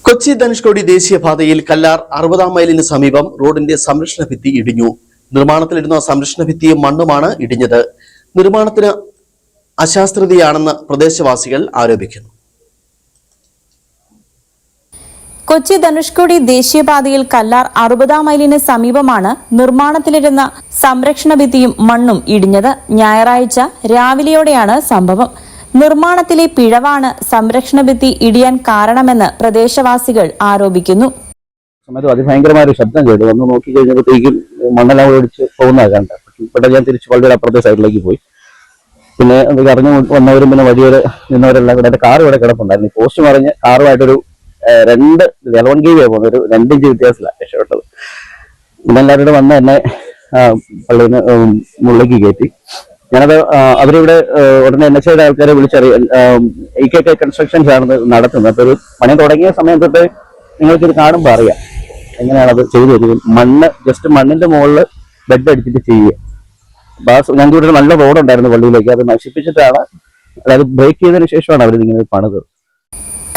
കൊച്ചി ധനുഷ്കോടി ദേശീയപാതയിൽ കല്ലാർ 60-ാം മൈലിന് സമീപം റോഡിന്റെ സംരക്ഷണ ഭിത്തി ഇടിഞ്ഞു. നിർമ്മാണത്തിലിരുന്ന സംരക്ഷണ ഭിത്തിയും മണ്ണുമാണ് ഇടിഞ്ഞത്. നിർമ്മാണത്തിന് അശാസ്ത്രീയതയാണെന്ന് പ്രദേശവാസികൾ ആരോപിക്കുന്നു. കൊച്ചി ധനുഷ്കോടി ദേശീയപാതയിൽ കല്ലാർ 60-ാം മൈലിന് സമീപമാണ് നിർമ്മാണത്തിലിരുന്ന സംരക്ഷണ ഭിത്തിയും മണ്ണും ഇടിഞ്ഞത്. ഞായറാഴ്ച രാവിലെയോടെയാണ് സംഭവം. നിർമ്മാണത്തിലെ പിഴവാണ് സംരക്ഷണ ഭിത്തി ഇടിയാൻ കാരണമെന്ന് പ്രദേശവാസികൾ ആരോപിക്കുന്നു. അതിഭയങ്കരമായ ഒരു ശബ്ദം കേട്ടു. വന്ന് നോക്കി കഴിഞ്ഞപ്പോഴത്തേക്കും മണ്ണെല്ലാം ഓടിച്ച് പോകുന്നത് കണ്ട. പെട്ടെന്ന് ഞാൻ തിരിച്ച് വളരെ അപ്പുറത്തെ സൈഡിലേക്ക് പോയി. പിന്നെ അറിഞ്ഞു വന്നവരും പിന്നെ വഴിയൊരു നിന്നവരെല്ലാം കൂടെ കാർ ഇവിടെ കിടപ്പുണ്ടായിരുന്നു. പോസ്റ്റ് മറിഞ്ഞ് കാറുമായിട്ടൊരു 11 കെ പോകുന്ന ഒരു 2 ഇഞ്ച് വ്യത്യാസത്തിലാണ് രക്ഷപ്പെട്ടത്. പിന്നെ എല്ലാവരും വന്ന് എന്നെ പള്ളിയിൽ മുകളിലേക്ക് കയറ്റി. ഞാനത് അവരിവിടെ ഉടനെ NHA ആൾക്കാരെ വിളിച്ചറിയാം. EKK കൺസ്ട്രക്ഷൻസ് ആണ് നടത്തുന്നത്. അപ്പൊ ഒരു പണി തുടങ്ങിയ സമയം തൊട്ട് നിങ്ങൾക്കിത് കാണുമ്പോൾ അറിയാം എങ്ങനെയാണത് ചെയ്തു തരുന്നത്. ജസ്റ്റ് മണ്ണിന്റെ മുകളിൽ ബെഡ് അടിച്ചിട്ട് ചെയ്യുക. ഞങ്ങൾക്ക് ഇവിടെ നല്ല റോഡുണ്ടായിരുന്നു പള്ളിയിലേക്ക്, അത് നശിപ്പിച്ചിട്ടാണ്, അതായത് ബ്രേക്ക് ചെയ്തതിനു ശേഷമാണ് അവർ ഇങ്ങനെ പണിത്.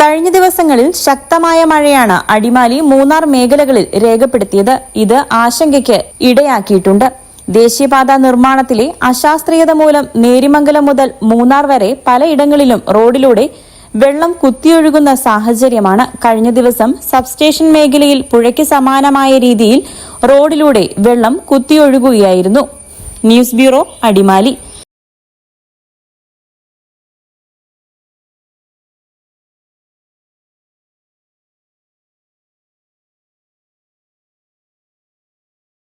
കഴിഞ്ഞ ദിവസങ്ങളിൽ ശക്തമായ മഴയാണ് അടിമാലി, മൂന്നാർ മേഖലകളിൽ രേഖപ്പെടുത്തിയത്. ഇത് ആശങ്കയ്ക്ക് ഇടയാക്കിയിട്ടുണ്ട്. ദേശീയപാത നിർമ്മാണത്തിലെ അശാസ്ത്രീയത മൂലം നേരിമംഗലം മുതൽ മൂന്നാർ വരെ പലയിടങ്ങളിലും റോഡിലൂടെ വെള്ളം കുത്തിയൊഴുകുന്ന സാഹചര്യമാണ്. കഴിഞ്ഞ ദിവസം സബ്സ്റ്റേഷൻ മേഖലയിൽ പുഴയ്ക്ക് സമാനമായ രീതിയിൽ റോഡിലൂടെ വെള്ളം കുത്തിയൊഴുകുകയായിരുന്നു. News bureau, Adimali.